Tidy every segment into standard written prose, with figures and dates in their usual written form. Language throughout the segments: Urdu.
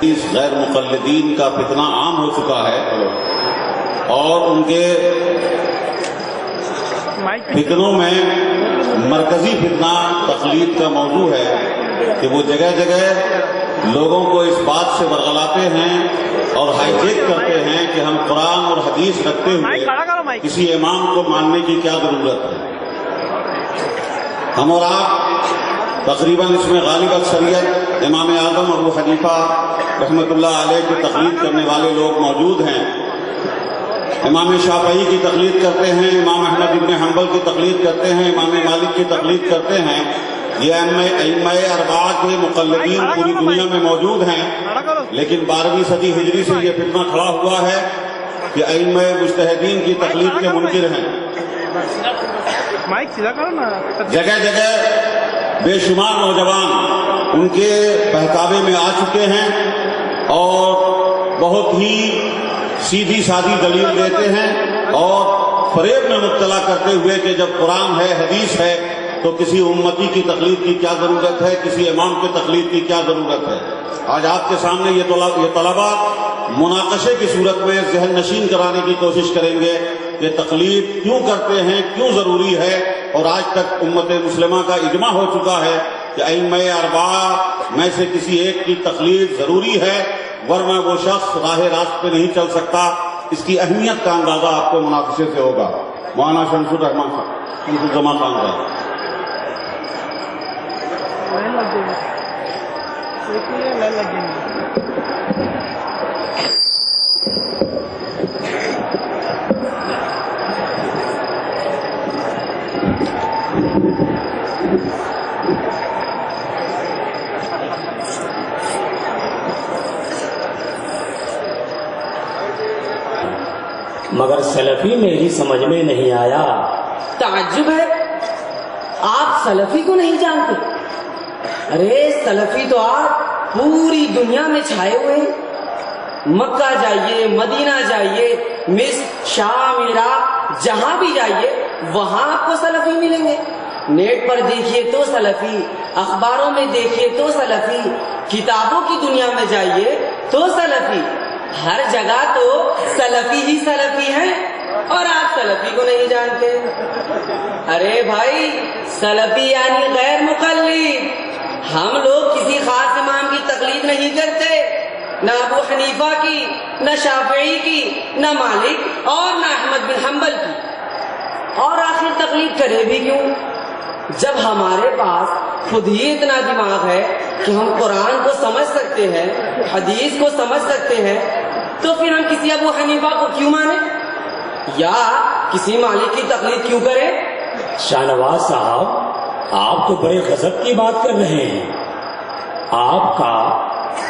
اس غیر مقلدین کا فتنہ عام ہو چکا ہے اور ان کے فتنوں میں مرکزی فتنہ تقلید کا موضوع ہے کہ وہ جگہ جگہ لوگوں کو اس بات سے ورغلاتے ہیں اور ہائی جیک کرتے ہیں کہ ہم قرآن اور حدیث رکھتے ہوئے کسی امام کو ماننے کی کیا ضرورت ہے۔ ہم اور آپ تقریباً اس میں غالب اکثریت امام اعظم ابو حنیفہ رحمۃ اللہ علیہ کی تقلید کرنے والے لوگ موجود ہیں۔ امام شافعی کی تقلید کرتے ہیں، امام احمد بن حنبل کی تقلید کرتے ہیں، امام مالک کی تقلید کرتے ہیں۔ یہ ائمہ اربعہ کے مقلدین پوری دنیا میں موجود ہیں، لیکن 12ویں صدی ہجری سے یہ فتنہ کھڑا ہوا ہے کہ ائمہ مجتہدین کی تقلید کے منکر ہیں۔ جگہ جگہ بے شمار نوجوان ان کے بہکاوے میں آ چکے ہیں اور بہت ہی سیدھی سادھی دلیل دیتے ہیں اور فریب میں مبتلا کرتے ہوئے کہ جب قرآن ہے حدیث ہے تو کسی امتی کی تقلید کی کیا ضرورت ہے، کسی امام کی تقلید کی کیا ضرورت ہے۔ آج آپ کے سامنے یہ طلباء مناقشے کی صورت میں ذہن نشین کرانے کی کوشش کریں گے کہ تقلید کیوں کرتے ہیں، کیوں ضروری ہے، اور آج تک امت مسلمہ کا اجماع ہو چکا ہے کہ ائمہ اربعہ میں سے کسی ایک کی تقلید ضروری ہے، ورنہ وہ شخص راہ راست پہ نہیں چل سکتا۔ اس کی اہمیت کا اندازہ آپ کو مناقشے سے ہوگا۔ مولانا شمس الرحمان خان، شمس الزمان خان صاحب۔ مگر سلفی میری سمجھ میں نہیں آیا۔ تعجب ہے، آپ سلفی کو نہیں جانتے؟ ارے سلفی تو آپ پوری دنیا میں چھائے ہوئے ہیں۔ مکہ جائیے، مدینہ جائیے، مصر، شام، عراق، جہاں بھی جائیے وہاں آپ کو سلفی ملیں گے۔ نیٹ پر دیکھیے تو سلفی، اخباروں میں دیکھیے تو سلفی، کتابوں کی دنیا میں جائیے تو سلفی، ہر جگہ تو سلفی ہی سلفی ہیں اور آپ سلفی کو نہیں جانتے۔ ارے بھائی، سلفی یعنی غیر مقلد۔ ہم لوگ کسی خاص امام کی تقلید نہیں کرتے، نہ ابو حنیفہ کی، نہ شافعی کی، نہ مالک اور نہ احمد بن حنبل کی۔ اور آخر تقلید کرے بھی کیوں جب ہمارے پاس خود ہی اتنا دماغ ہے کہ ہم قرآن کو سمجھ سکتے ہیں، حدیث کو سمجھ سکتے ہیں، تو پھر ہم کسی ابو حنیفہ کو کیوں مانیں یا کسی مالک کی تقلید کیوں کریں؟ شاہ نواز صاحب، آپ تو بڑے غضب کی بات کر رہے ہیں۔ آپ کا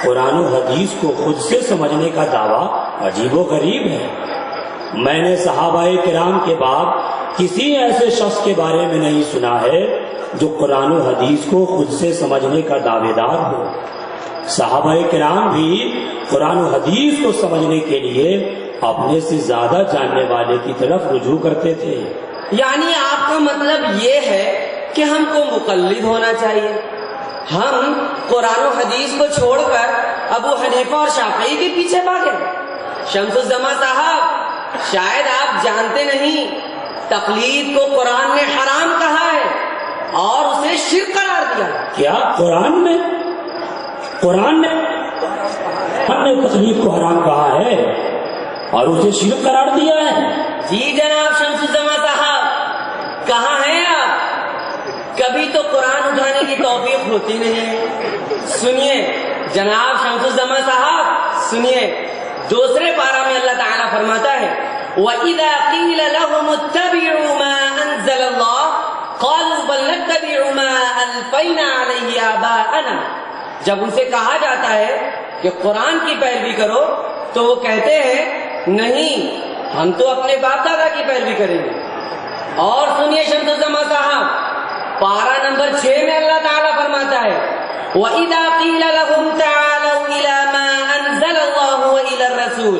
قرآن و حدیث کو خود سے سمجھنے کا دعویٰ عجیب و غریب ہے۔ میں نے صحابہ کرام کے بعد کسی ایسے شخص کے بارے میں نہیں سنا ہے جو قرآن و حدیث کو خود سے سمجھنے کا دعوے دار ہو۔ صحابہ کرام بھی قرآن و حدیث کو سمجھنے کے لیے اپنے سے زیادہ جاننے والے کی طرف رجوع کرتے تھے۔ یعنی آپ کا مطلب یہ ہے کہ ہم کو مقلد ہونا چاہیے، ہم قرآن و حدیث کو چھوڑ کر ابو حنیفہ اور شافعی کے پیچھے بھاگے۔ شمس الزمان صاحب، شاید آپ جانتے نہیں، تقلید کو قرآن نے حرام کہا ہے اور اسے شرک قرار دیا۔ کیا قرآن نے تقلید کو حرام کہا ہے اور اسے شرک قرار دیا ہے؟ جی جناب شمس الزمان صاحب، کہاں ہیں آپ؟ کبھی تو قرآن اٹھانے کی توفیق ہوتی نہیں۔ سنیے جناب شمس الزمان صاحب، سنیے، دوسرے پارہ میں اللہ تعالیٰ فرماتا ہے وَإِذَا قِيلَ لَهُمُ اتَّبِعُوا مَا أَنزَلَ اللَّهُ قَالُوا بَلْ نَتَّبِعُ مَا أَلْفَيْنَا عَلَيْهِ آبَاءَنَا۔ جب ان سے کہا جاتا ہے کہ قرآن کی پیروی کرو تو وہ کہتے ہیں نہیں، ہم تو اپنے باپ دادا کی پیروی کریں گے۔ اور سنیے شمس الزمان صاحب، پارہ نمبر 6 میں اللہ تعالیٰ فرماتا ہے وَإِذَا قِيلَ لَهُمْ تَعَالَوْا إِلَى مَا أَنزَلَ اللَّهُ وَإِلَى الرَّسُولِ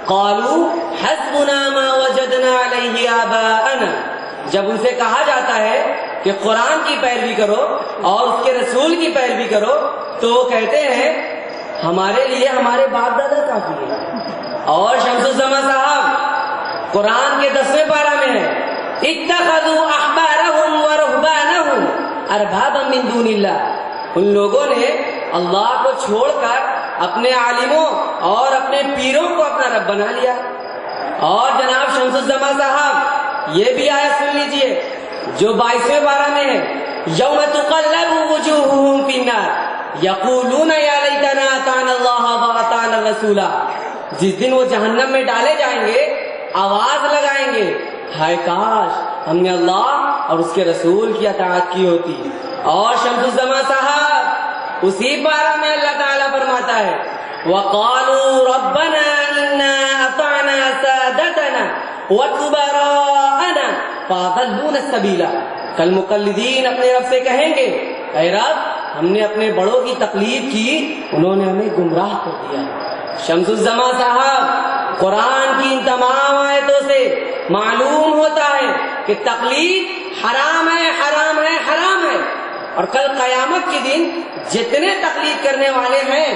قَالُوا حَسْبُنَا مَا وَجَدْنَا عَلَيْهِ آبَاءَنَا۔ جب ان سے کہا جاتا ہے کہ قرآن کی پیروی کرو اور اس کے رسول کی پیروی کرو تو وہ کہتے ہیں ہمارے لیے ہمارے باپ دادا کافی ہے. اور شمس الزما صاحب قرآن کے 10ویں پارہ میں ہے اتخذوا احبارهم ورهبانهم اربابا من دون اللہ. ان لوگوں نے اللہ کو چھوڑ کر اپنے عالموں اور اپنے پیروں کو اپنا رب بنا لیا. اور جناب شمس الزما صاحب یہ بھی آیت سن لیجئے جو 22ویں پارہ میں ہے یوم تقلب وجوہہم فی النار یقولون یا لیتنا اطعنا اللہ واطعنا الرسول. جس دن وہ جہنم میں ڈالے جائیں گے آواز لگائیں گے ہائے کاش ہم نے اللہ اور اس کے رسول کی اطاعت کی ہوتی. اور شمس الزما صاحب اسی پارہ میں اللہ تعالیٰ فرماتا ہے وَقَالُوا رَبَّنَا إِنَّا أَطَعْنَا سَادَتَنَا وَكُبَرَاءَنَا فَأَضَلُّونَا السَّبِيلَ. کل مقلدین اپنے رب سے کہیں گے اے رب ہم نے اپنے بڑوں کی تقلید کی انہوں نے ہمیں گمراہ کر دیا. شمس الزما صاحب قرآن کی ان تمام آیتوں سے معلوم ہوتا ہے کہ تقلید حرام ہے حرام ہے حرام ہے. اور کل قیامت کے دن جتنے تقلید کرنے والے ہیں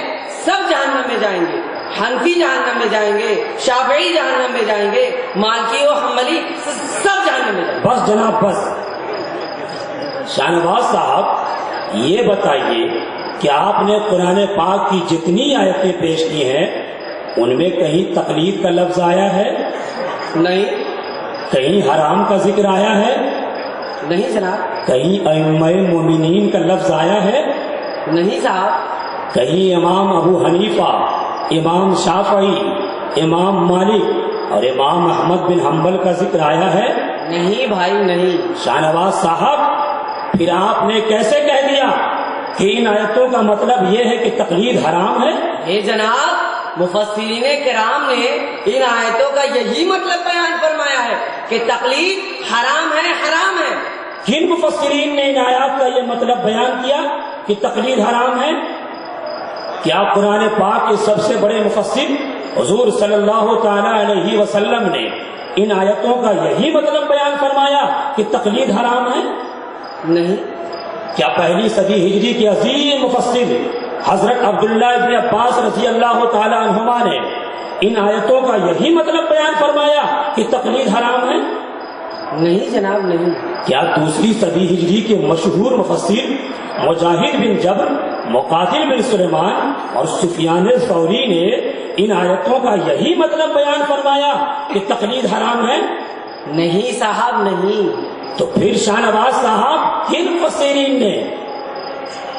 سب جہنم میں جائیں گے. حنفی جہنم میں جائیں گے, شافعی جہنم میں جائیں گے, مالکی و حنبلی سب جہنم میں جائیں گے. بس جناب بس. شاہنواز صاحب یہ بتائیے کہ آپ نے قرآن پاک کی جتنی آیتیں پیش کی ہیں ان میں کہیں تقلید کا لفظ آیا ہے؟ نہیں. کہیں حرام کا ذکر آیا ہے؟ نہیں جناب. کہیں ائمہ مومنین کا لفظ آیا ہے؟ نہیں صاحب. کہیں امام ابو حنیفہ, امام شافعی, امام مالک اور امام احمد بن حنبل کا ذکر آیا ہے؟ نہیں بھائی نہیں. شاہنواز صاحب پھر آپ نے کیسے کہہ دیا کہ ان آیتوں کا مطلب یہ ہے کہ تقلید حرام ہے؟ اے جناب مفسرین کرام نے ان آیتوں کا یہی مطلب بیان فرمایا ہے کہ تقلید حرام ہے حرام ہے. کن مفسرین نے ان آیات کا یہ مطلب بیان کیا کہ تقلید حرام ہے؟ کیا قرآن پاک کے سب سے بڑے مفسر حضور صلی اللہ تعالی علیہ وسلم نے ان آیتوں کا یہی مطلب بیان فرمایا کہ تقلید حرام ہے؟ نہیں. کیا پہلی صدی ہجری کے عظیم مفسر حضرت عبداللہ ابن عباس رضی اللہ تعالی عنہما نے ان آیتوں کا یہی مطلب بیان فرمایا کہ تقلید حرام ہے؟ نہیں جناب نہیں. کیا دوسری صدی ہجری کے مشہور مفسر مجاہد بن جبر, مقاتل بن سلیمان اور سفیان ثوری نے ان آیتوں کا یہی مطلب بیان فرمایا کہ تقلید حرام ہے؟ نہیں صاحب نہیں. تو پھر شاہنواز صاحب کن مفسرین نے؟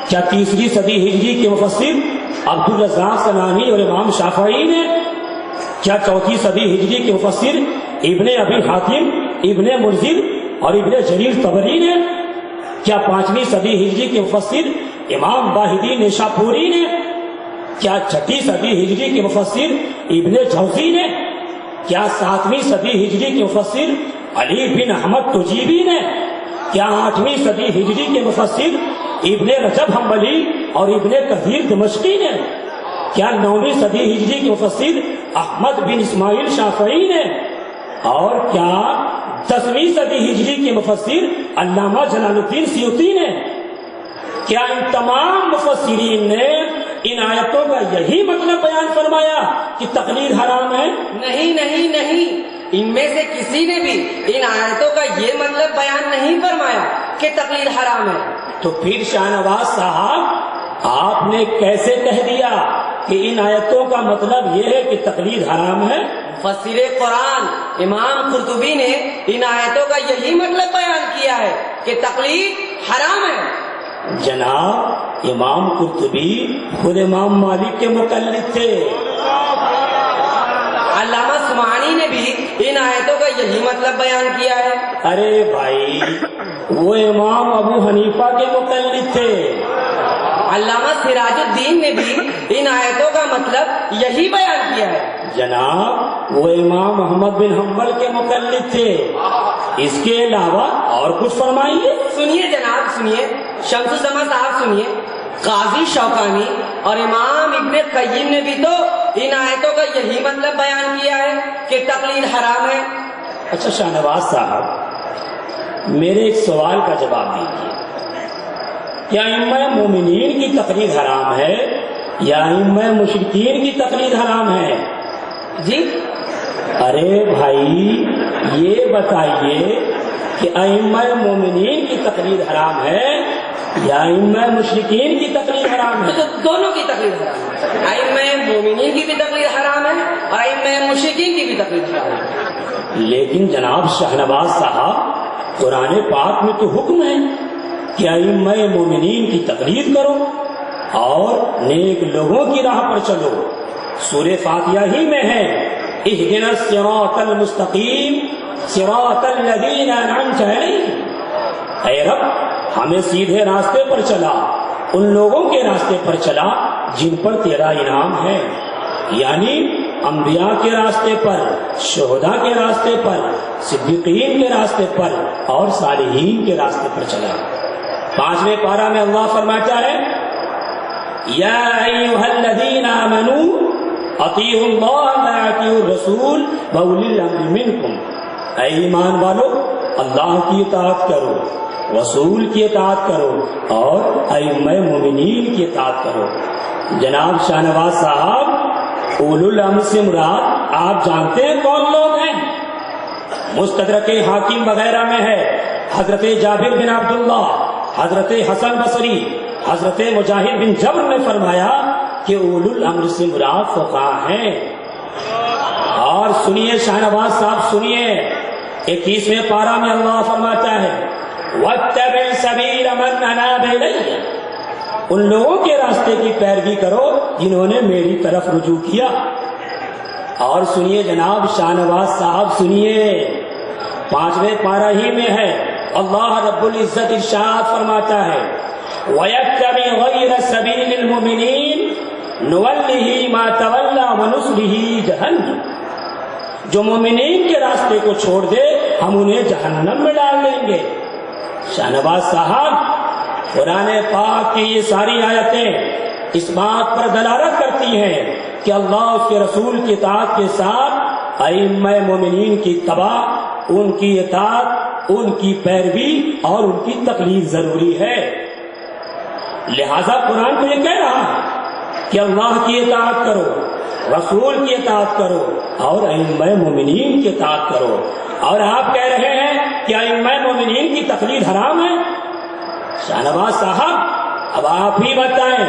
کیا تیسری صدی ہجری کے مفسر عبدالرزاق صنعانی اور امام شافعی نے؟ کیا چوتھی صدی ہجری کے مفسر ابن ابی حاتم, ابن منذر اور ابن جریر طبری نے؟ کیا پانچویں صدی ہجری کے مفسر امام باہدی نیشاپوری نے؟ کیا چھٹی صدی ہجری کے مفسر ابن جوزی نے؟ کیا ساتویں صدی ہجری کے مفسر علی بن احمد تجیبی نے؟ کیا آٹھویں صدی ہجری کے مفسر ابن رجب حنبلی اور ابن کثیر دمشقی نے؟ کیا نویں صدی ہجری کے مفسر احمد بن اسماعیل شافعی نے؟ اور کیا 10ویں صدی ہجری کے مفسر علامہ جلال الدین سیوطی نے؟ کیا ان تمام مفسرین نے ان آیتوں کا یہی مطلب بیان فرمایا کہ تقلید حرام ہے؟ نہیں نہیں نہیں. ان میں سے کسی نے بھی ان آیتوں کا یہ مطلب بیان نہیں فرمایا کہ تقلید حرام ہے. تو پھر شاہنواز صاحب آپ نے کیسے کہہ دیا کہ ان آیتوں کا مطلب یہ ہے کہ تقلید حرام ہے؟ مفسر قرآن امام قرطبی نے ان آیتوں کا یہی مطلب بیان کیا ہے کہ تقلید حرام ہے. جناب امام قرطبی خود امام مالک کے مقلد تھے. علامہ سمعانی نے بھی ان آیتوں کا یہی مطلب بیان کیا ہے. ارے بھائی وہ امام ابو حنیفہ کے مقلد تھے. علامہ سراج الدین نے بھی ان آیتوں کا مطلب یہی بیان کیا ہے. جناب وہ امام احمد بن حنبل کے مقلد تھے. اس کے علاوہ اور کچھ فرمائیے. سنیے جناب سنیے, شمس الزما صاحب سنیے, قاضی شوکانی اور امام ابن قیم نے بھی تو ان آیتوں کا یہی مطلب بیان کیا ہے کہ تقلید حرام ہے. اچھا شاہنواز صاحب میرے ایک سوال کا جواب دیجیے. کیا ائمہ مومنین کی تقلید حرام ہے یا ائمہ مشرکین کی تقلید حرام ہے؟ جی ارے بھائی یہ بتائیے کہ ائمہ مومنین کی تقلید حرام ہے یا ائمہ مشرکین کی تقلید حرام ہے؟ تو دونوں کی تقلید حرام ہے، ائمہ مومنین کی بھی تقلید حرام ہے اور ائمہ مشرکین کی بھی تقلید حرام ہے۔ لیکن جناب شاہنواز صاحب قرآن پاک میں تو حکم ہے کہ ائمہ مومنین کی تقلید کرو اور نیک لوگوں کی راہ پر چلو۔ سورہ فاتحہ ہی میں ہے اہدنا الصراط المستقیم صراط الذین انعمت علیہم، اے رب ہمیں سیدھے راستے پر چلا، ان لوگوں کے راستے پر چلا جن پر تیرا انعام ہے، یعنی انبیاء کے راستے پر، شہداء کے راستے پر، صدیقین کے راستے پر اور صالحین کے راستے پر چلا۔ 5ویں پارہ میں اللہ فرماتا ہے یا ایھا الذین آمنوا اطیعوا اللہ واطیعوا الرسول واولی الامر منکم، اے ایمان والو اللہ کی اطاعت کرو، رسول کی اطاعت کرو اور ائمہ مومنین کی اطاعت کرو۔ جناب شاہنواز صاحب اولو الامر سے مراد آپ جانتے ہیں کون لوگ ہیں؟ مستدرک حاکم وغیرہ میں ہے حضرت جابر بن عبداللہ، حضرت حسن بصری، حضرت مجاہد بن جبر نے فرمایا کہ اولو الامر سے مراد فقہاء ہیں۔ اور سنیے شاہنواز صاحب سنیے 21ویں پارہ میں اللہ فرماتا ہے وَاتَّبِعْ سَبِيلَ مَنْ أَنَابَ إِلَيَّ، ان لوگوں کے راستے کی پیروی کرو جنہوں نے میری طرف رجوع کیا۔ اور سنیے جناب شاہنواز صاحب سنیے 5ویں پارہ ہی میں ہے اللہ رب العزت ارشاد فرماتا ہے وَيَتَّبِعْ غَيْرَ سَبِيلِ الْمُؤْمِنِينَ نُوَلِّهِ مَا تَوَلَّى وَنُصْلِهِ جَهَنَّمَ، جو مومنین کے راستے کو چھوڑ دے ہم انہیں جہنم میں ڈال دیں گے۔ شاہنواز صاحب قرآن پاک کی یہ ساری آیتیں اس بات پر دلالت کرتی ہیں کہ اللہ اس کے رسول کی اطاعت کے ساتھ ائمہ مومنین کی اتباع، ان کی اطاعت، ان کی پیروی اور ان کی تقلید ضروری ہے۔ لہذا قرآن کو یہ کہہ رہا ہے کہ اللہ کی اطاعت کرو، رسول کی اطاعت کرو اور ائمہ مومنین کی اطاعت کرو، اور آپ کہہ رہے ہیں کہ ائمہ مومنین کی تقلید حرام ہے۔ شاہنواز صاحب اب آپ ہی بتائیں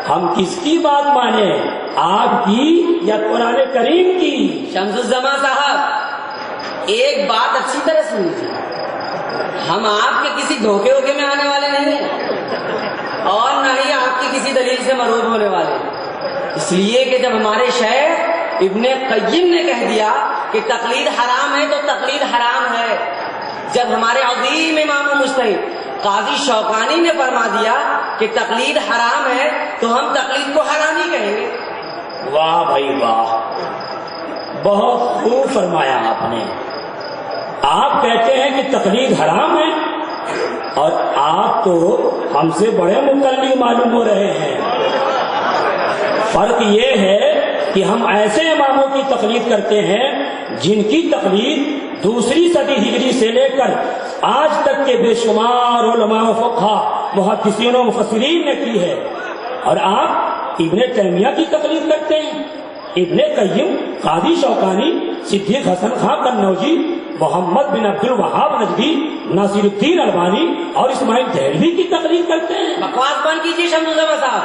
ہم کس کی بات مانیں، آپ کی یا قرآن کریم کی؟ شمس الزمان صاحب ایک بات اچھی طرح سن لیجیے، ہم آپ کے کسی دھوکے ووکے میں آنے والے نہیں ہیں اور نہ ہی آپ کی کسی دلیل سے مروب ہونے والے، اس لیے کہ جب ہمارے شیخ ابن قیم نے کہہ دیا کہ تقلید حرام ہے تو تقلید حرام ہے، جب ہمارے عظیم امام و مجتہد قاضی شوکانی نے فرما دیا کہ تقلید حرام ہے تو ہم تقلید کو حرام ہی کہیں گے۔ واہ بھائی واہ، بہت خوب فرمایا آپ نے۔ آپ کہتے ہیں کہ تقلید حرام ہے اور آپ تو ہم سے بڑے مقلد معلوم ہو رہے ہیں۔ فرق یہ ہے کہ ہم ایسے اماموں کی تقلید کرتے ہیں جن کی تقلید دوسری صدی ہجری سے لے کر آج تک کے بے شمار علماء و فقہا، محدثین و مفسرین نے کی ہے، اور آپ ابن تیمیہ کی تقلید کرتے ہیں۔ ابن قیم، قاضی شوکانی، صدیق حسن خان قنوجی، محمد بن عبد الوہاب نجدی، ناصر الدین البانی اور اسماعیل دہلوی کی تقلید کرتے ہیں۔ بکواس بند کیجیے شمس الزمان صاحب،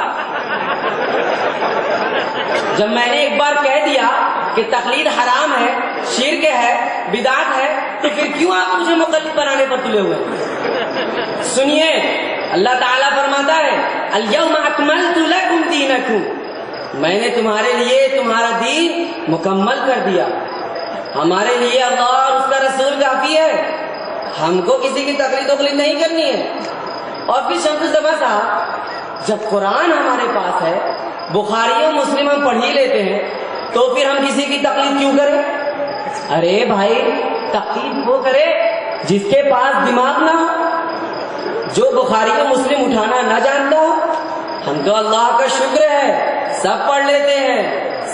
جب میں نے ایک بار کہہ دیا کہ تقلید حرام ہے، شرک ہے، بدعت ہے، تو پھر کیوں آپ مجھے مقلد بنانے پر تلے ہوئے ہیں؟ سنیے اللہ تعالیٰ فرماتا ہے الیوم اکملت لکم دینکم، میں نے تمہارے لیے تمہارا دین مکمل کر دیا۔ ہمارے لیے اللہ اور اس کا رسول کافی ہے، ہم کو کسی کی تقلید وقلید نہیں کرنی ہے۔ اور پھر شمس الزمان صاحب جب قرآن ہمارے پاس ہے، بخاری و مسلم ہم پڑھ ہی لیتے ہیں، تو پھر ہم کسی کی تقلید کیوں کریں؟ ارے بھائی تقلید وہ کرے جس کے پاس دماغ نہ ہو، جو بخاری و مسلم اٹھانا نہ جانتا ہو۔ ہم تو اللہ کا شکر ہے سب پڑھ لیتے ہیں،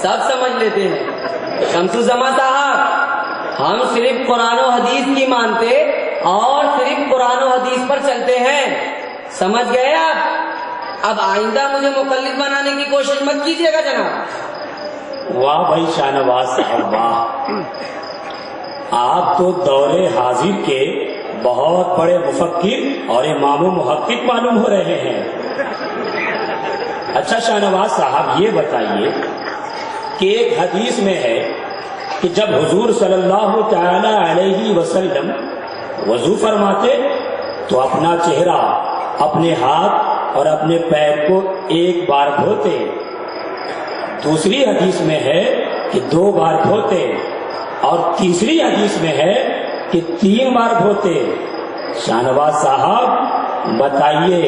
سب سمجھ لیتے ہیں۔ شمس الزمان صاحب ہم صرف قرآن و حدیث کی مانتے اور صرف قرآن و حدیث پر چلتے ہیں، سمجھ گئے آپ؟ اب آئندہ مجھے مقلد بنانے کی کوشش مت کیجیے گا جناب۔ واہ بھائی شاہ نواز صاحب واہ، آپ تو دور حاضر کے بہت بڑے مفکر اور امام و محقق معلوم ہو رہے ہیں۔ اچھا شاہ نواز صاحب یہ بتائیے کہ ایک حدیث میں ہے کہ جب حضور صلی اللہ تعالی علیہ وسلم وضو فرماتے تو اپنا چہرہ، اپنے ہاتھ اور اپنے پیر کو ایک بار دھوتے، دوسری حدیث میں ہے کہ 2 بار دھوتے، اور تیسری حدیث میں ہے کہ 3 بار دھوتے۔ شاہ نواز صاحب بتائیے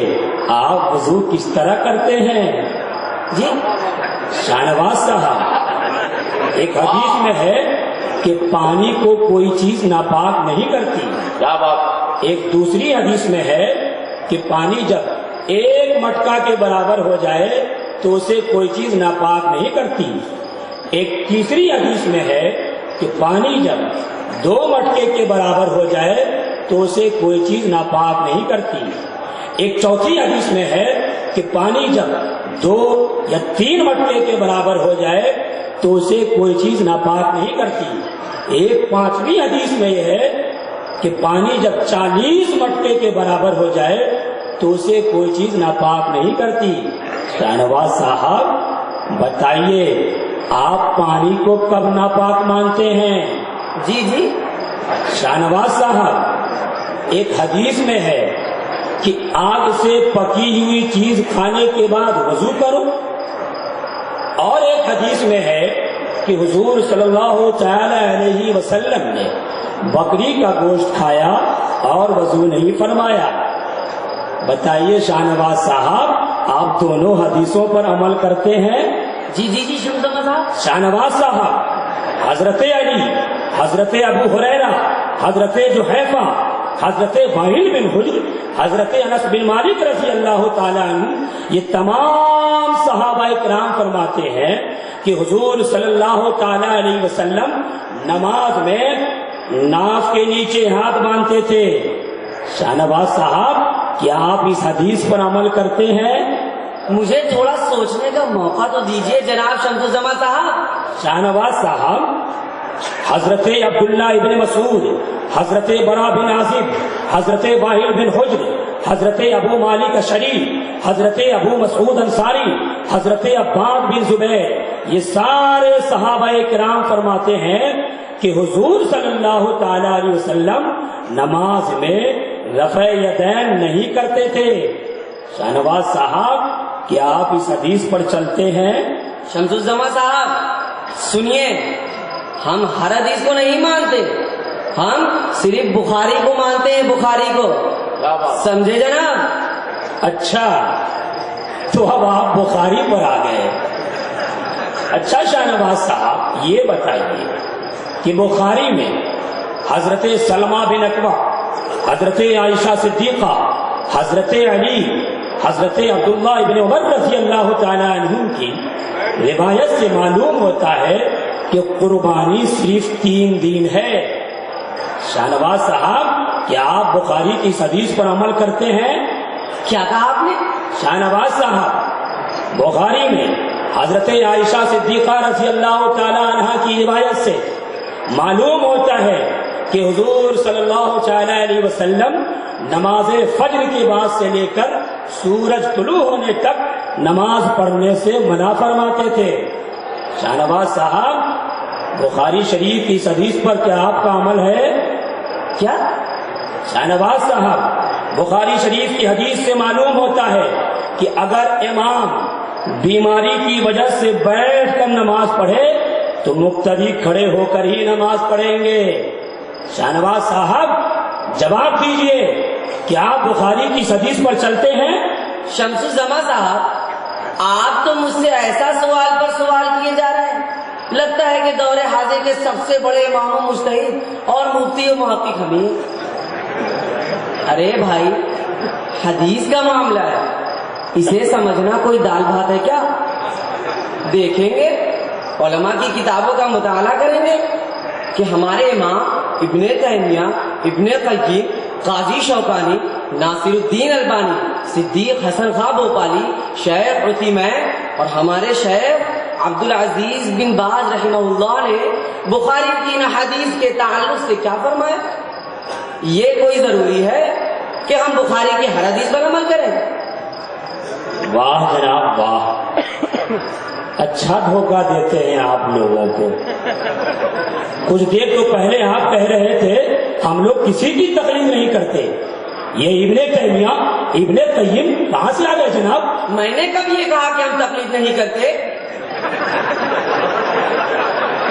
آپ وضو کس طرح کرتے ہیں؟ جی شاہ نواز صاحب ایک حدیث میں ہے کہ پانی کو کوئی چیز ناپاک نہیں کرتی، کیا بات؟ ایک دوسری حدیث میں ہے کہ پانی جب 1 مٹکا کے برابر ہو جائے تو اسے کوئی چیز ناپاک نہیں کرتی، ایک تیسری حدیث میں ہے کہ پانی جب 2 مٹکے کے برابر ہو جائے تو اسے کوئی چیز ناپاک نہیں کرتی، ایک چوتھی حدیث میں ہے کہ پانی جب 2 یا 3 مٹکے کے برابر ہو جائے تو اسے کوئی چیز ناپاک نہیں کرتی، ایک 5ویں حدیث میں یہ ہے کہ پانی جب 40 مٹکے کے برابر ہو جائے تو اسے کوئی چیز ناپاک نہیں کرتی۔ شاہ نواز صاحب بتائیے آپ پانی کو کب ناپاک مانتے ہیں؟ جی جی شاہ نواز صاحب ایک حدیث میں ہے کہ آگ سے پکی ہوئی چیز کھانے کے بعد وضو کرو، اور ایک حدیث میں ہے کہ حضور صلی اللہ تعالی علیہ وسلم نے بکری کا گوشت کھایا اور وضو نہیں فرمایا۔ بتائیے شاہ نواز صاحب آپ دونوں حدیثوں پر عمل کرتے ہیں؟ جی جی جی شمس صاحب۔ شاہ نواز صاحب حضرت علی، حضرت ابو ہریرہ، حضرت جحیفہ، حضرت وائل بن حجر، حضرت انس بن مالک رضی اللہ تعالیٰ عنہ، یہ تمام صحابہ کرام فرماتے ہیں کہ حضور صلی اللہ تعالیٰ علیہ وسلم نماز میں ناف کے نیچے ہاتھ باندھتے تھے۔ شاہ نواز صاحب کیا آپ اس حدیث پر عمل کرتے ہیں؟ مجھے تھوڑا سوچنے کا موقع تو دیجیے جناب شمس الزمان صاحب۔ شاہ نواز صاحب حضرت عبداللہ ابن مسعود، حضرت برا بن عازب، حضرت واحد بن حجر، حضرت ابو مالک اشعری، حضرت ابو مسعود انصاری، حضرت عباد بن زبیر، یہ سارے صحابہ کرام فرماتے ہیں کہ حضور صلی اللہ تعالی علیہ وسلم نماز میں رفع یدین نہیں کرتے تھے۔ شاہ نواز صاحب کیا آپ اس حدیث پر چلتے ہیں؟ شمس الزمان صاحب سنیے، ہم ہر حدیث کو نہیں مانتے، ہم صرف بخاری کو مانتے ہیں، بخاری کو، سمجھے جناب؟ اچھا تو اب آپ بخاری پر آ گئے۔ اچھا شاہ نواز صاحب یہ بتائیے کہ بخاری میں حضرت سلمہ بن اکوع، حضرت عائشہ صدیقہ، حضرت علی، حضرت عبداللہ ابن عمر رضی اللہ تعالیٰ عنہ کی روایت سے معلوم ہوتا ہے کہ قربانی صرف 3 دن ہے۔ شاہ نواز صاحب کیا آپ بخاری کی اس حدیث پر عمل کرتے ہیں؟ کیا کہا آپ نے؟ شاہ نواز صاحب بخاری میں حضرت عائشہ صدیقہ رضی اللہ تعالیٰ عنہ کی روایت سے معلوم ہوتا ہے کہ حضور صلی اللہ تعالی علیہ وسلم نماز فجر کے بعد سے لے کر سورج طلوع ہونے تک نماز پڑھنے سے منع فرماتے تھے۔ شاہ نواز صاحب بخاری شریف کی اس حدیث پر کیا آپ کا عمل ہے؟ کیا؟ شاہ نواز صاحب بخاری شریف کی حدیث سے معلوم ہوتا ہے کہ اگر امام بیماری کی وجہ سے بیٹھ کر نماز پڑھے تو مقتدی کھڑے ہو کر ہی نماز پڑھیں گے۔ شاہ نواز صاحب جواب دیجئے، کیا آپ بخاری کی اس حدیث پر چلتے ہیں؟ شمس الزمان صاحب آپ تو مجھ سے ایسا سوال پر سوال کیے جا رہے ہیں، لگتا ہے کہ دور حاضر کے سب سے بڑے امام و مجتہد اور مفتی و محقق ہمیں۔ ارے بھائی حدیث کا معاملہ ہے، اسے سمجھنا کوئی دال بھات ہے کیا؟ دیکھیں گے، علماء کی کتابوں کا مطالعہ کریں گے کہ ہمارے امام ابن تیمیہ، ابن قیم، قاضی شوکانی ناصر الدین البانی، صدیق حسن خان بھوپالی، شیخ عثیمین اور ہمارے شیخ عبدالعزیز بن باز رحمہ اللہ نے بخاری کی ان حدیث کے تعلق سے کیا فرمایا؟ یہ کوئی ضروری ہے کہ ہم بخاری کی ہر حدیث پر عمل کریں؟ واہ جناب واہ، اچھا دھوکہ دیتے ہیں آپ لوگوں کو۔ کچھ دیر تو پہلے آپ کہہ رہے تھے ہم لوگ کسی کی تقلید نہیں کرتے، یہ ابن تیمیہ ابن قیم کہاں سے آ گئے جناب؟ میں نے کب یہ کہا کہ ہم تقلید نہیں کرتے؟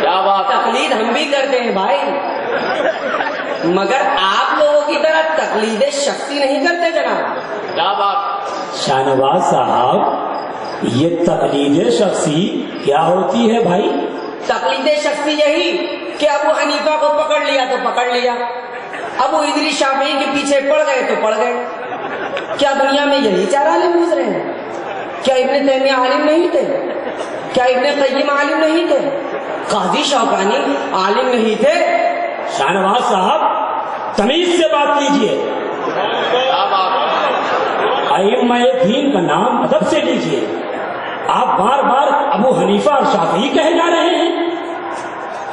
کیا بات؟ تقلید ہم بھی کرتے ہیں بھائی، مگر آپ لوگوں کی طرح تقلید شخصی نہیں کرتے جناب۔ کیا بات؟ شاہ نواز صاحب، یہ تقلید شخصی کیا ہوتی ہے بھائی؟ تقلید شخصی یہی کہ ابو حنیفہ کو پکڑ لیا تو پکڑ لیا، ابو ادریس شافعی کے پیچھے پڑ گئے تو پڑ گئے۔ کیا دنیا میں یہی چار عالم گزرے ہیں؟ کیا ابن تیمیہ عالم نہیں تھے؟ کیا ابن قیم عالم نہیں تھے؟ قاضی شوکانی عالم نہیں تھے؟ شاہ نواز صاحب تمیز سے بات کیجیے، ائمہ دین کا نام ادب سے لیجیے۔ آپ بار بار ابو حنیفہ اور شافعی کہے جا رہے ہیں۔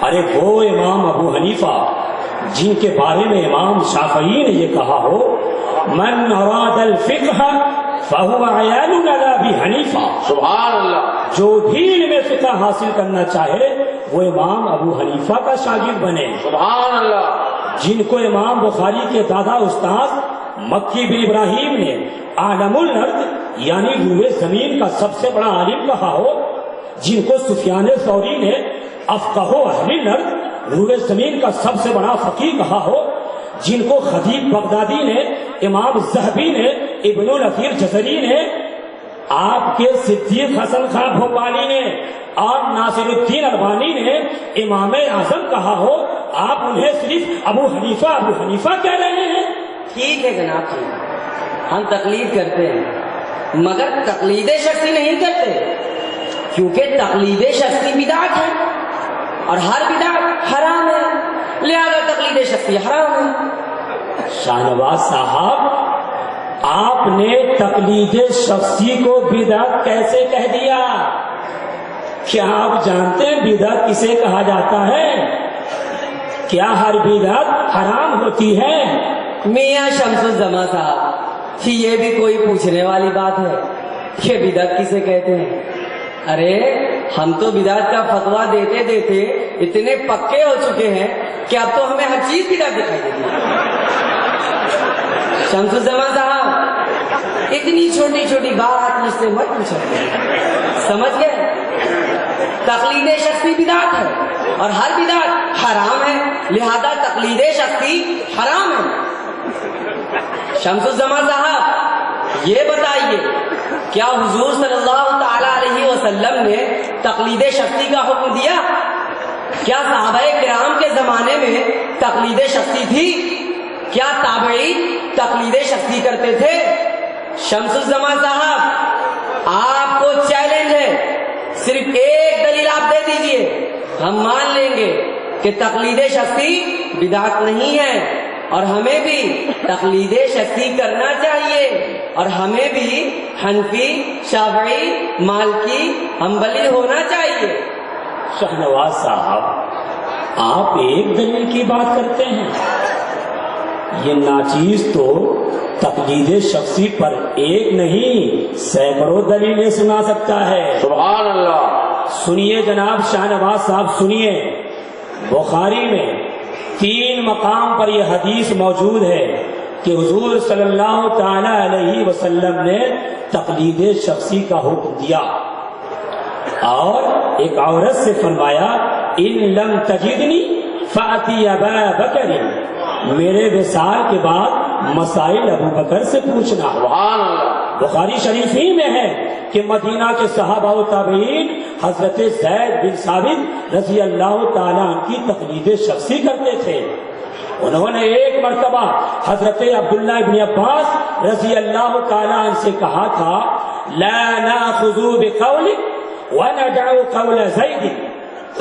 ارے وہ امام ابو حنیفہ جن کے بارے میں امام شافعی نے یہ کہا ہو، من اراد الفقہ فہو عیال علی ابی حنیفہ، سبحان اللہ، جو دین میں فقہ حاصل کرنا چاہے وہ امام ابو حنیفہ کا شاگرد بنے۔ سبحان اللہ، جن کو امام بخاری کے دادا استاد مکی بن ابراہیم نے عالم الارض یعنی روئے زمین کا سب سے بڑا عالم کہا ہو، جن کو سفیان ثوری نے افقہ اہل الارض روئے زمین کا سب سے بڑا فقیہ کہا ہو، جن کو خطیب بغدادی نے، امام ذہبی نے، ابن الاثیر جزری نے، آپ کے صدیق حسن خان بھوپالی نے اور ناصر الدین البانی نے امام اعظم کہا ہو، آپ انہیں صرف ابو حنیفہ کہہ رہے ہیں۔ ٹھیک ہے جناب، ٹھیک، ہم تقلید کرتے ہیں مگر تقلید شخصی نہیں کرتے، کیونکہ تقلید شخصی بدعت ہے اور ہر بدعت حرام ہے، لہذا تقلید شخصی حرام ہے۔ شاہ نواز صاحب، آپ نے تقلید شخصی کو بدعت کیسے کہہ دیا؟ کیا آپ جانتے ہیں بدعت کسے کہا جاتا ہے؟ کیا ہر بدعت حرام ہوتی ہے؟ میاں شمس الزمان صاحب، یہ بھی کوئی پوچھنے والی بات ہے کہ بدعت کسے کہتے ہیں؟ ارے ہم تو بدعت کا فتویٰ دیتے دیتے اتنے پکے ہو چکے ہیں کہ اب تو ہمیں ہر چیز بدعت دکھائی دیتی ہے۔ شمس الزمان صاحب، اتنی چھوٹی چھوٹی بات مجھ سے مت پوچھو، سمجھ گئے؟ تقلید شخصی بدعت ہے اور ہر بدعت حرام ہے، لہذا تقلید شخصی حرام ہے۔ شمس الزمان صاحب، یہ بتائیے کیا حضور صلی اللہ تعالی علیہ وسلم نے تقلید شخصی کا حکم دیا؟ کیا صحابہ کرام کے زمانے میں تقلید شخصی تھی؟ کیا تابعین تقلید شخصی کرتے تھے؟ شمس الزمان صاحب، آپ کو چیلنج ہے، صرف ایک دلیل آپ دے دیجئے، ہم مان لیں گے کہ تقلید شخصی بدعت نہیں ہے اور ہمیں بھی تقلید شخصی کرنا چاہیے، اور ہمیں بھی حنفی، شافعی، مالکی، حنبلی ہونا چاہیے۔ شاہ نواز صاحب، آپ ایک دلیل کی بات کرتے ہیں، یہ ناچیز تو تقلید شخصی پر ایک نہیں سینکڑوں دلیلیں سنا سکتا ہے۔ سبحان اللہ، سنیے جناب شاہ نواز صاحب، سنیے، بخاری میں 3 مقام پر یہ حدیث موجود ہے کہ حضور صلی اللہ تعالی علیہ وسلم نے تقلید شخصی کا حکم دیا، اور ایک عورت سے فرمایا ان لم تجدنی فاتی ابا بکر، میرے وصال کے بعد مسائل ابو بکر سے پوچھنا۔ سبحان اللہ، بخاری شریف ہی میں ہے کہ مدینہ کے صحابہ و تابعین حضرت زید بن ثابت رضی اللہ تعالیٰ عنہ کی تقلید شخصی کرتے تھے۔ انہوں نے ایک مرتبہ حضرت عبداللہ بن عباس رضی اللہ تعالیٰ عنہ سے کہا تھا لا ناخذ بقولک وندع قول زید،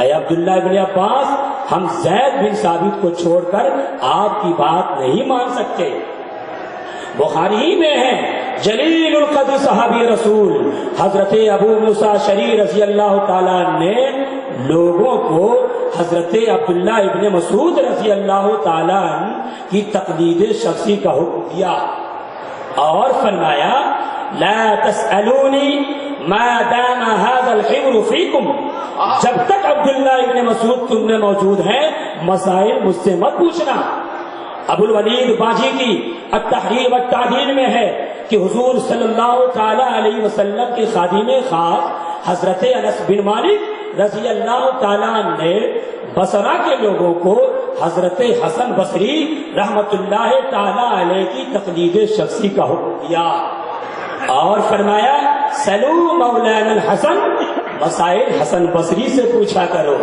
اے عبداللہ بن عباس، ہم زید بن ثابت کو چھوڑ کر آپ کی بات نہیں مان سکتے۔ بخاری میں ہے جلیل القدر صحابی رسول حضرت ابو موسیٰ شری رضی اللہ تعالیٰ نے لوگوں کو حضرت عبداللہ ابن مسعود رضی اللہ تعالیٰ کی تقلید شخصی کا حکم دیا اور فرمایا لا تسألونی ما دام هذا الحبر فیکم، جب تک عبداللہ ابن مسعود تم میں موجود ہیں مسائل مجھ سے مت پوچھنا۔ ابو الولید باجی کی التحریر والتعدیل میں ہے کہ حضور صلی اللہ تعالی علیہ وسلم کے خادم خاص حضرت انس بن مالک رضی اللہ تعالیٰ نے بصرہ کے لوگوں کو حضرت حسن بصری رحمت اللہ تعالی علیہ کی تقلید شخصی کا حکم دیا اور فرمایا سلو مولانا الحسن، مسائل حسن بصری سے پوچھا کرو۔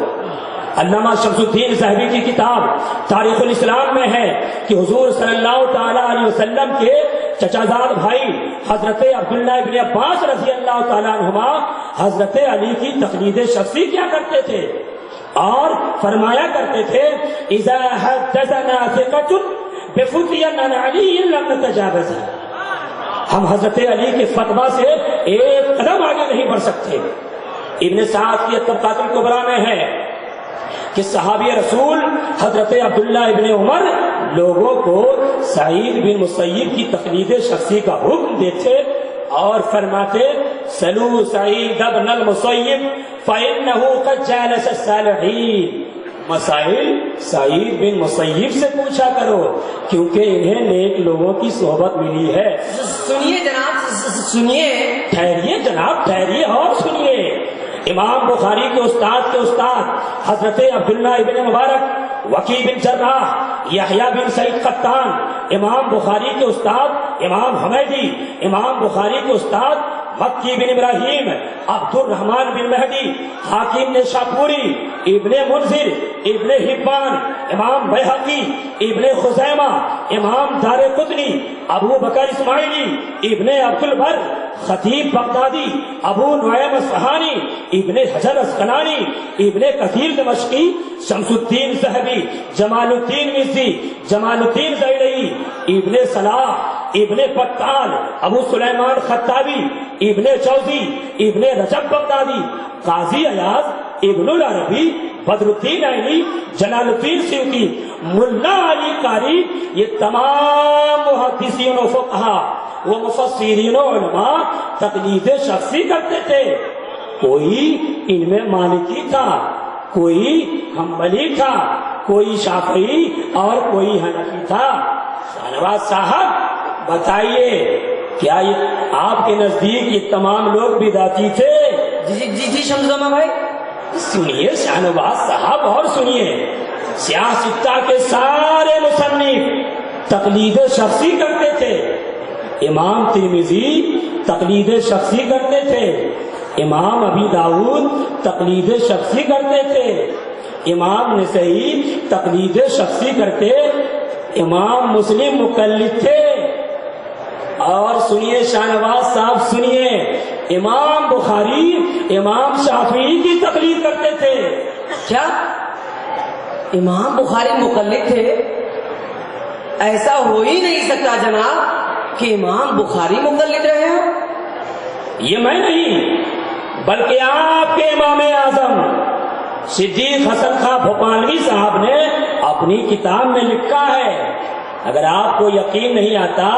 علامہ شمس الدین ذہبی کی کتاب تاریخ الاسلام میں ہے کہ حضور صلی اللہ تعالی علیہ وسلم کے چچا زاد بھائی حضرت عبداللہ ابن عباس رضی اللہ تعالیٰ عنہما حضرت علی کی تقلید شخصی کیا کرتے تھے اور فرمایا کرتے تھے اذا حدثنا ثقۃ بفتيا عن علي لم نتجاوز، ہم حضرت علی کے فتویٰ سے ایک قدم آگے نہیں بڑھ سکتے۔ ابن سعد کی طبقات الکبریٰ میں ہے کہ صحابی رسول حضرت عبداللہ ابن عمر لوگوں کو سعید بن مسیب کی تقلید شخصی کا حکم دیتے اور فرماتے سلو سعید بن المسیب فإنه قد جالس الصالحین، مسائل سعید بن مسیب سے پوچھا کرو کیونکہ انہیں نیک لوگوں کی صحبت ملی ہے۔ سنیے جناب، سنیے۔ ٹھہریے جناب، ٹھہریے اور سنیے۔ امام بخاری کے استاد حضرت عبداللہ ابن مبارک، وکیع بن جراح، یحییٰ بن سعید قطان، امام بخاری کے استاد امام حمیدی، امام بخاری کے استاد مکی بن ابراہیم، عبد الرحمن بن مہدی، حاکم نشاپوری، ابن منذر، ابن حبان، امام بیہقی، ابن خزیمہ، امام دارقطنی، ابو بکر اسماعیلی، ابن عبد البر، خطیب بغدادی، ابو نعیم اصفہانی، ابن حجر اسقلانی، ابن کثیر دمشقی، شمس الدین ذہبی، جمال الدین مزی، جمال الدین زیلعی، ابن صلاح، ابن بطال، ابو سلیمان خطابی، ابن جوزی، ابن رجب بغدادی، قاضی ایاز، ابن العربی، بدر الدین عینی، جلال الدین سیوطی، ملا علی قاری، یہ تمام محدثین و فقہا و مفسرین و علماء تقلید شخصی کرتے تھے۔ کوئی ان میں مالکی تھا، کوئی حنبلی تھا، کوئی شافعی اور کوئی حنفی تھا۔ شاہنواز صاحب بتائیے کیا یہ آپ کے نزدیک یہ تمام لوگ بدعتی تھے؟ جی شمس بھائی سنیے شاہنواز صاحب اور سنیے، سیاہ ستہ کے سارے مصنف تقلید شخصی کرتے تھے۔ امام ترمذی تقلید شخصی کرتے تھے، امام ابی داؤد تقلید شخصی کرتے تھے، امام نسائی تقلید شخصی کرتے، امام مسلم مقلد تھے۔ اور سنیے شاہنواز صاحب سنیے، امام بخاری امام شافعی کی تقلید کرتے تھے۔ کیا امام بخاری مقلد تھے؟ ایسا ہو ہی نہیں سکتا جناب کہ امام بخاری مقلد رہے ہوں۔ یہ میں نہیں بلکہ آپ کے امام اعظم صدیق حسن خاں بھوپالوی صاحب نے اپنی کتاب میں لکھا ہے۔ اگر آپ کو یقین نہیں آتا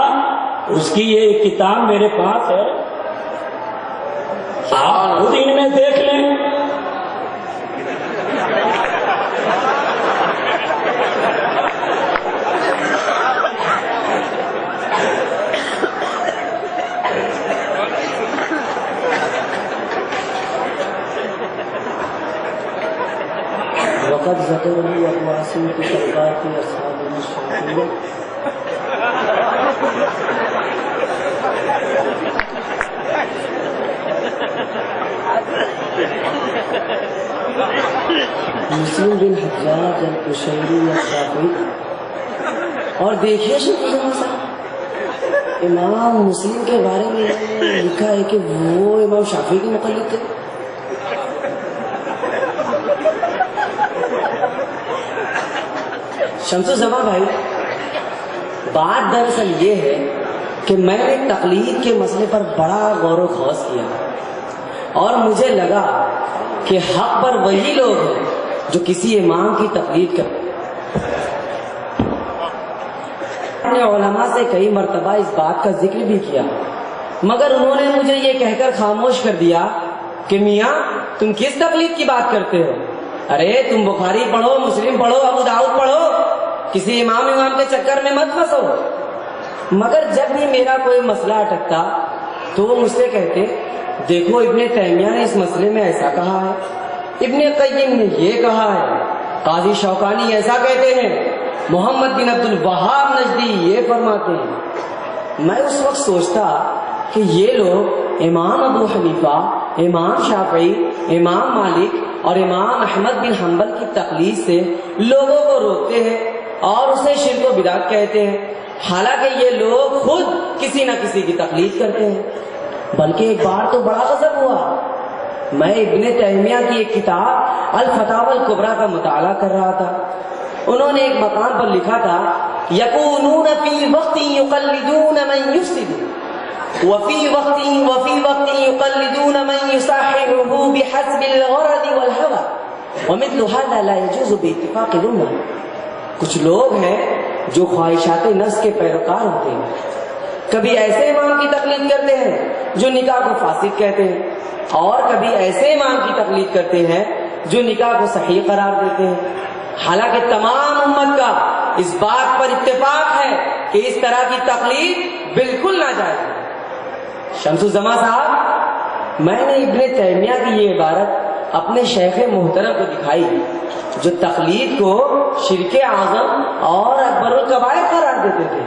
اس کی یہ کتاب میرے پاس ہے، آپ خود ان میں دیکھ لیں۔ وقد ذكره أبو عاصم في طبقات أصحاب الشافعي مسلم بن حجاج القشیری الشافعی۔ اور دیکھیے صاحب امام مسلم کے بارے میں لکھا ہے کہ وہ امام شافعی کے مقلد تھے۔ شمس الزمان بھائی، بات دراصل یہ ہے کہ میں نے تقلید کے مسئلے پر بڑا غور و خوض کیا اور مجھے لگا کہ حق پر وہی لوگ ہیں جو کسی امام کی تقلید کرتے ہیں۔ نے علماء سے کئی مرتبہ اس بات کا ذکر بھی کیا، مگر انہوں نے مجھے یہ کہہ کر خاموش کر دیا کہ میاں تم کس تقلید کی بات کرتے ہو؟ ارے تم بخاری پڑھو، مسلم پڑھو، ابو داؤد پڑھو، کسی امام کے چکر میں مت پھنسو۔ مگر جب بھی میرا کوئی مسئلہ اٹکتا تو وہ مجھ سے کہتے دیکھو ابن تیمیہ نے اس مسئلے میں ایسا کہا ہے، ابن قیم نے یہ کہا ہے، قاضی شوکانی ایسا کہتے ہیں، محمد بن عبد الوہاب نجدی یہ فرماتے ہیں۔ میں اس وقت سوچتا کہ یہ لوگ امام ابو حنیفہ، امام شافعی، امام مالک اور امام احمد بن حنبل کی تقلید سے لوگوں کو روکتے ہیں اور اسے شرک و بدعت کہتے ہیں، حالانکہ یہ لوگ خود کسی نہ کسی کی تقلید کرتے ہیں۔ بلکہ ایک بار تو بڑا غضب ہوا، میں ابن تیمیہ کی ایک کتاب الفتاوی الکبریٰ کا مطالعہ کر رہا تھا۔ انہوں نے ایک مقام پر لکھا تھا یکونون فی وقت یقلدون من یفسد وفی وقت یقلدون من یصاحبه بحسب الغرض والهوى ومثل هذا لا يجوز باتفاق الامہ۔ کچھ لوگ ہیں جو خواہشات نفس کے پیروکار ہوتے ہیں، کبھی ایسے امام کی تقلید کرتے ہیں جو نکاح کو فاسد کہتے ہیں، اور کبھی ایسے امام کی تقلید کرتے ہیں جو نکاح کو صحیح قرار دیتے ہیں، حالانکہ تمام امت کا اس بات پر اتفاق ہے کہ اس طرح کی تقلید بالکل ناجائز ہے۔ شمس الزمان صاحب، میں نے ابن تیمیہ کی یہ عبارت اپنے شیخ محترم کو دکھائی جو تقلید کو شرک اعظم اور اکبر الکبائر قرار دیتے تھے،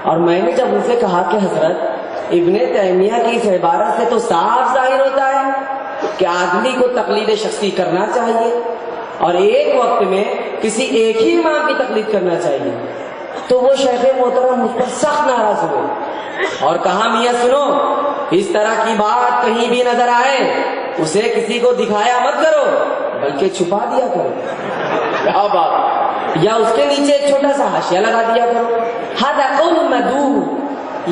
اور میں نے جب ان سے کہا کہ حضرت ابن تیمیہ کی اس عبارت سے تو صاف ظاہر ہوتا ہے کہ آدمی کو تقلید شخصی کرنا چاہیے اور ایک وقت میں کسی ایک ہی امام کی تقلید کرنا چاہیے، تو وہ شیخ محترم مجھ پر سخت ناراض ہوئے اور کہا میاں سنو، اس طرح کی بات کہیں بھی نظر آئے اسے کسی کو دکھایا مت کرو بلکہ چھپا دیا کرو، کیا بات، یا اس کے نیچے ایک چھوٹا سا حاشیہ لگا دیا کرو، ھذا قول مدعو،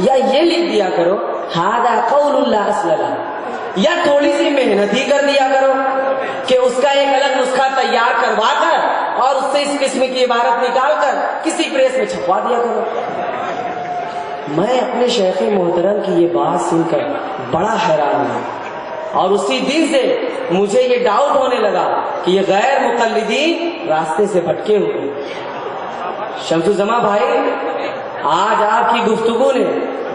یا یہ لکھ دیا کرو ھذا قول لا اصل لہ، یا تھوڑی سی محنت ہی کر دیا کرو کہ اس کا ایک الگ نسخہ تیار کروا کر اور اس سے اس قسم کی عبارت نکال کر کسی پریس میں چھپوا دیا کرو۔ میں اپنے شیخ محترم کی یہ بات سن کر بڑا حیران ہوا اور اسی دن سے مجھے یہ ڈاؤٹ ہونے لگا کہ یہ غیر مقلدین راستے سے بھٹکے ہوئے۔ شمس الزمان بھائی، آج آپ کی گفتگو نے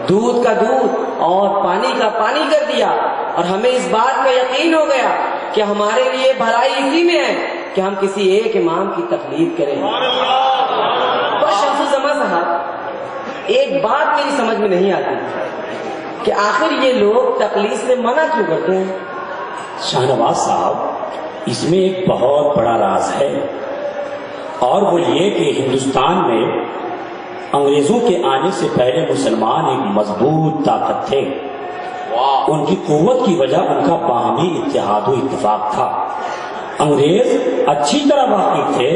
دودھ کا دودھ اور پانی کا پانی کر دیا اور ہمیں اس بات کا یقین ہو گیا کہ ہمارے لیے بھلائی اسی میں ہے کہ ہم کسی ایک امام کی تقلید کریں۔ اور شمس الزمان صاحب، ایک بات میری سمجھ میں نہیں آتی کہ آخر یہ لوگ تقلید سے منع کیوں کرتے ہیں؟ شاہ نواز صاحب، اس میں ایک بہت بڑا راز ہے، اور وہ یہ کہ ہندوستان میں انگریزوں کے آنے سے پہلے مسلمان ایک مضبوط طاقت تھے، ان کی قوت کی وجہ ان کا باہمی اتحاد و اتفاق تھا۔ انگریز اچھی طرح واقف تھے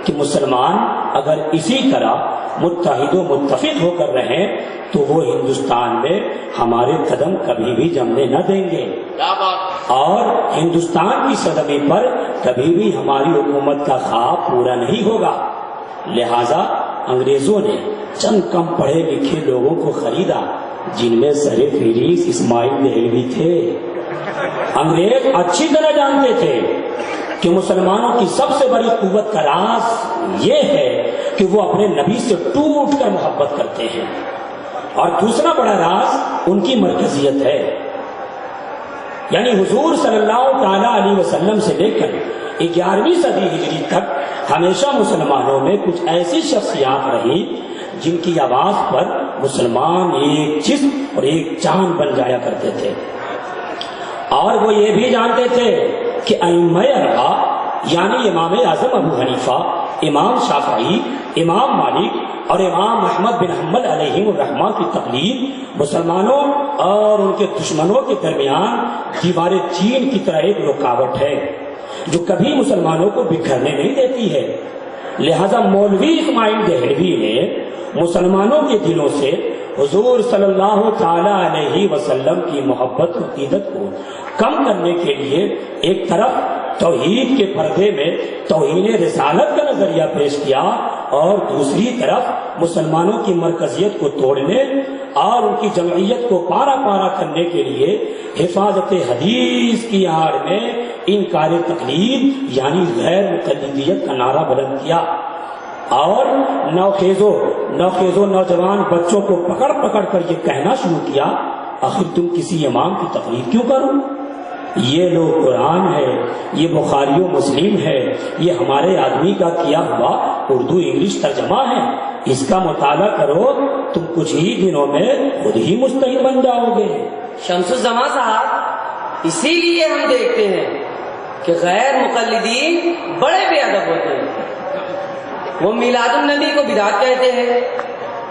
کہ مسلمان اگر اسی طرح متحد و متفق ہو کر رہیں تو وہ ہندوستان میں ہمارے قدم کبھی بھی جمنے نہ دیں گے، اور ہندوستان کی سرزمین پر کبھی بھی ہماری حکومت کا خواب پورا نہیں ہوگا۔ لہذا انگریزوں نے چند کم پڑھے لکھے لوگوں کو خریدا جن میں سر فہرست اسماعیل دہلوی تھے۔ انگریز اچھی طرح جانتے تھے کہ مسلمانوں کی سب سے بڑی قوت کا راز یہ ہے کہ وہ اپنے نبی سے ٹوٹ کر محبت کرتے ہیں، اور دوسرا بڑا راز ان کی مرکزیت ہے، یعنی حضور صلی اللہ تعالی علیہ وسلم سے لے کر 11ویں صدی ہجری تک ہمیشہ مسلمانوں میں کچھ ایسی شخصیات رہی جن کی آواز پر مسلمان ایک جسم اور ایک جان بن جایا کرتے تھے، اور وہ یہ بھی جانتے تھے کہ ائمہ اربعہ یعنی امام اعظم ابو حنیفہ، امام شافعی، امام مالک اور امام احمد بن حنبل علیہم الرحمہ کی تقلید مسلمانوں اور ان کے دشمنوں کے درمیان دیوار چین کی طرح ایک رکاوٹ ہے جو کبھی مسلمانوں کو بکھرنے نہیں دیتی ہے۔ لہذا مولوی اسماعیل دہلوی نے مسلمانوں کے دلوں سے حضور صلی اللہ تعالی علیہ وسلم کی محبت و عقیدت کو کم کرنے کے لیے ایک طرف توحید کے پردے میں توہین رسالت کا نظریہ پیش کیا اور دوسری طرف مسلمانوں کی مرکزیت کو توڑنے اور ان کی جمعیت کو پارا پارا کرنے کے لیے حفاظت حدیث کی آڑ میں انکار تقلید یعنی غیر مقلدیت کا نعرہ بلند کیا اور نوخیزوں نوجوان بچوں کو پکڑ پکڑ کر یہ کہنا شروع کیا آخر تم کسی امام کی تقلید کیوں کرو؟ یہ لو قرآن ہے، یہ بخاری و مسلم ہے، یہ ہمارے آدمی کا کیا ہوا اردو انگلش ترجمہ ہے، اس کا مطالعہ کرو، تم کچھ ہی دنوں میں خود ہی مستحق بن جاؤ گے۔ شمس الزمان صاحب، اسی لیے ہم دیکھتے ہیں کہ غیر مقلدین بڑے بے ادب ہوتے ہیں۔ وہ میلاد النبی کو بدعت کہتے ہیں،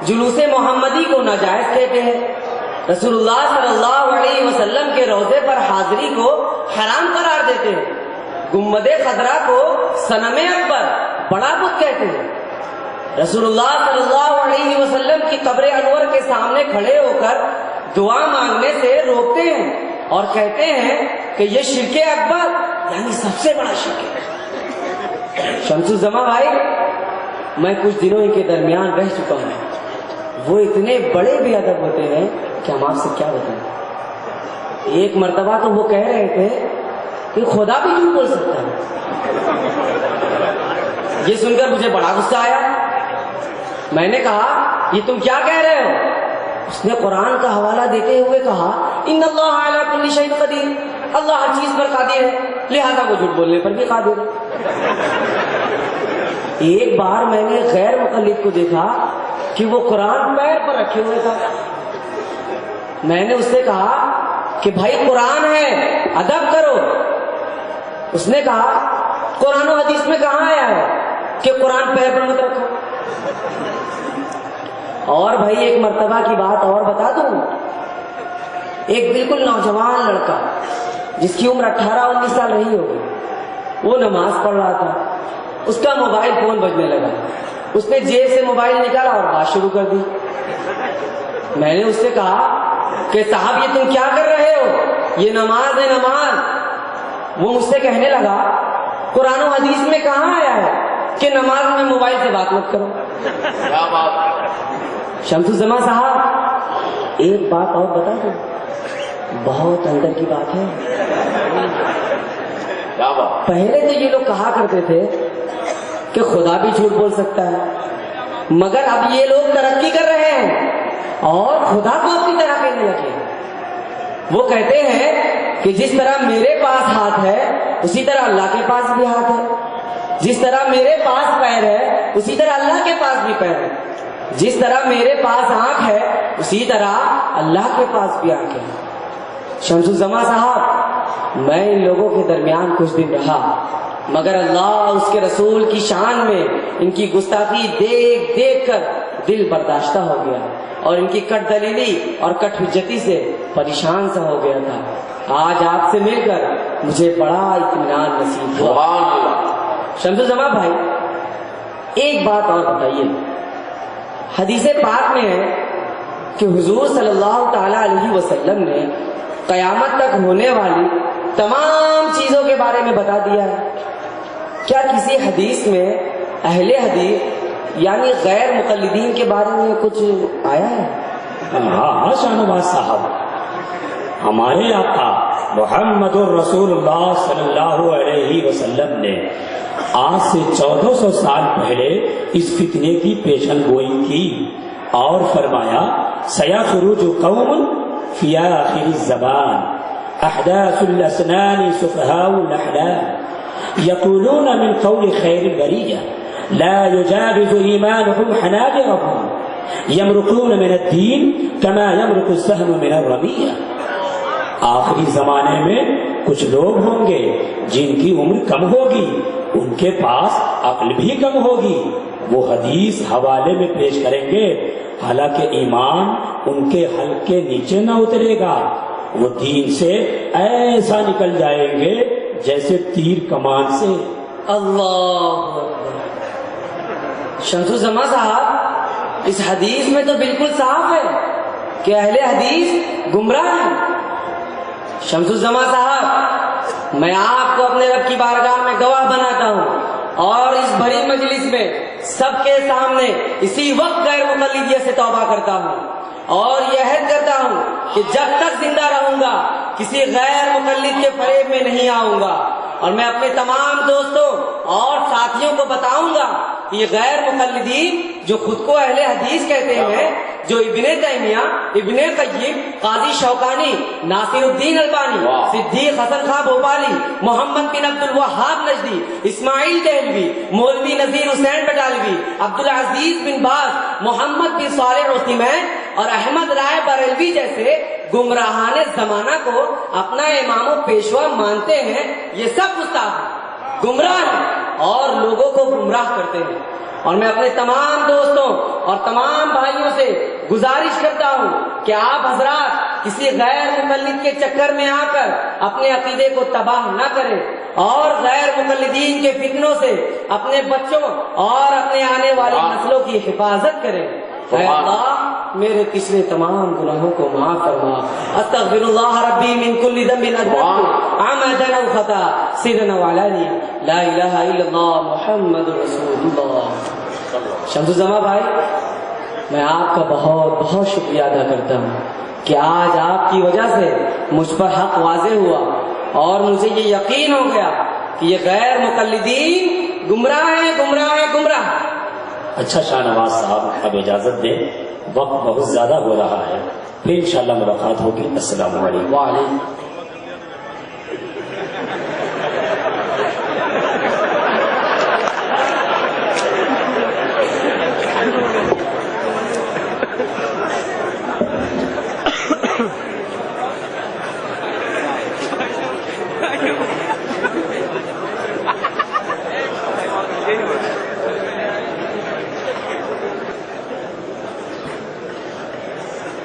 جلوس محمدی کو ناجائز کہتے ہیں، رسول اللہ صلی اللہ علیہ وسلم کے روضے پر حاضری کو حرام قرار دیتے ہیں، گنبد خضرا کو صنم اکبر بڑا بت کہتے ہیں، رسول اللہ صلی اللہ علیہ وسلم کی قبر انور کے سامنے کھڑے ہو کر دعا مانگنے سے روکتے ہیں اور کہتے ہیں کہ یہ شرک اکبر یعنی سب سے بڑا شرک ہے۔ شمس الزمان بھائی، میں کچھ دنوں ان کے درمیان رہ چکا ہوں، وہ اتنے بڑے بے ادب ہوتے ہیں کہ ہم آپ سے کیا بتائیں۔ ایک مرتبہ تو وہ کہہ رہے تھے کہ خدا بھی جھوٹ بول سکتا ہے۔ یہ سن کر مجھے بڑا غصہ آیا۔ میں نے کہا یہ تم کیا کہہ رہے ہو؟ اس نے قرآن کا حوالہ دیتے ہوئے کہا ان اللہ علی کل شیء قدیر، اللہ ہر چیز پر قادر ہے، لہذا وہ جھوٹ بولنے پر بھی قادر ہے۔ ایک بار میں نے غیر مقلد کو دیکھا کہ وہ قرآن پیر پر رکھے ہوئے تھا۔ میں نے اس سے کہا کہ بھائی قرآن ہے، ادب کرو۔ اس نے کہا قرآن و حدیث میں کہاں آیا ہے کہ قرآن پیر پر مت رکھو؟ اور بھائی ایک مرتبہ کی بات اور بتا دوں، ایک بالکل نوجوان لڑکا جس کی عمر 18-19 سال رہی ہوگی، وہ نماز پڑھ رہا تھا، اس کا موبائل فون بجنے لگا، اس نے جیب سے موبائل نکالا اور بات شروع کر دی۔ میں نے اس سے کہا کہ صاحب یہ تم کیا کر رہے ہو؟ یہ نماز ہے، نماز۔ وہ مجھ سے کہنے لگا قرآن و حدیث میں کہاں آیا ہے کہ نماز میں موبائل سے بات مت کرو؟ کیا بات! شمس الزمان صاحب، ایک بات اور بتا دوں، بہت اندر کی بات ہے۔ کیا بات! پہلے تو یہ لوگ کہا کرتے تھے کہ خدا بھی جھوٹ بول سکتا ہے، مگر اب یہ لوگ ترقی کر رہے ہیں اور خدا کو اپنی طرح کہنے لگے۔ وہ کہتے ہیں کہ جس طرح میرے پاس ہاتھ ہے اسی طرح اللہ کے پاس بھی ہاتھ ہے، جس طرح میرے پاس پیر ہے اسی طرح اللہ کے پاس بھی پیر ہے، جس طرح میرے پاس آنکھ ہے اسی طرح اللہ کے پاس بھی آنکھ ہے۔ شمس الزمان صاحب، میں ان لوگوں کے درمیان کچھ دن رہا، مگر اللہ اس کے رسول کی شان میں ان کی گستاخی دیکھ دیکھ کر دل برداشتہ ہو گیا اور ان کی کٹ دلیلی اور کٹ حجتی سے پریشان سا ہو گیا تھا۔ آج آپ سے مل کر مجھے بڑا اطمینان نصیب ہوا۔ سبحان اللہ! شمس الزمان بھائی، ایک بات اور بتائیے، حدیث پاک میں ہے کہ حضور صلی اللہ تعالی علیہ وسلم نے قیامت تک ہونے والی تمام چیزوں کے بارے میں بتا دیا ہے۔ کیا کسی حدیث میں اہل حدیث یعنی غیر مقلدین کے بارے میں کچھ آیا ہے؟ ہاں شاہنواز صاحب، ہمارے آقا محمد الرسول اللہ صلی اللہ علیہ وسلم نے آج سے 1400 سال پہلے اس فتنے کی پیشن گوئی کی اور فرمایا سیخرج قوم فی آخر الزمان احداث الاسنان سفہاء الاحلام یقولون من قول خیر البریہ لا یجاوز ایمانهم حناجرهم یمرقون من الدین کما یمرق السهم من الرمیہ۔ آخری زمانے میں کچھ لوگ ہوں گے جن کی عمر کم ہوگی، ان کے پاس عقل بھی کم ہوگی، وہ حدیث حوالے میں پیش کریں گے، حالانکہ ایمان ان کے حلق کے نیچے نہ اترے گا، وہ دین سے ایسا نکل جائیں گے جیسے تیر کمان سے۔ اللہ اکبر! شمس الزمان صاحب، اس حدیث میں تو بالکل صاف ہے کہ اہل حدیث گمراہ ہیں؟ شمس الزما صاحب، میں آپ کو اپنے رب کی بارگاہ میں گواہ بناتا ہوں اور اس بڑی مجلس میں سب کے سامنے اسی وقت غیر مقلدیت سے توبہ کرتا ہوں اور یہ عہد کرتا ہوں کہ جب تک زندہ رہوں گا کسی غیر مقلد کے فریب میں نہیں آؤں گا، اور میں اپنے تمام دوستوں اور ساتھیوں کو بتاؤں گا کہ یہ غیر مقلدین جو خود کو اہل حدیث کہتے ہیں، جو ابن تیمیہ، ابن قیم، قاضی شوکانی، ناصر الدین البانی، صدیق حسن خان بھوپالی، محمد بن عبد الوہاب نجدی، اسماعیل دہلوی، مولوی نذیر حسین بٹالوی، عبدالعزیز بن باز، محمد بن صالح عثیمین اور احمد رائے بریلوی جیسے گمراہان زمانہ کو اپنا امام و پیشوا مانتے ہیں، یہ سب گستاخ گمراہ ہیں اور لوگوں کو گمراہ کرتے ہیں۔ اور میں اپنے تمام دوستوں اور تمام بھائیوں سے گزارش کرتا ہوں کہ آپ حضرات کسی غیر مقلد کے چکر میں آ کر اپنے عقیدے کو تباہ نہ کریں اور غیر مقلدین کے فتنوں سے اپنے بچوں اور اپنے آنے والی نسلوں کی حفاظت کریں۔ اے اللہ میرے پچھلے تمام گناہوں کو معاف فرما۔ استغفر اللہ ربی من کل ذنب اذنبته عمدا او خطا سرا وعلانیہ، لا الہ الا اللہ محمد رسول اللہ۔ شمس الزما بھائی، میں آپ کا بہت بہت شکریہ ادا کرتا ہوں کہ آج آپ کی وجہ سے مجھ پر حق واضح ہوا اور مجھے یہ یقین ہو گیا کہ یہ غیر مقلدین گمراہ ہیں، گمراہ ہیں، گمراہ ہیں۔ اچھا شاہ نواز صاحب، اب اجازت دیں، وقت بہت زیادہ ہو رہا ہے، پھر انشاءاللہ ملاقات ہوگی۔ السلام علیکم۔ وعلیکم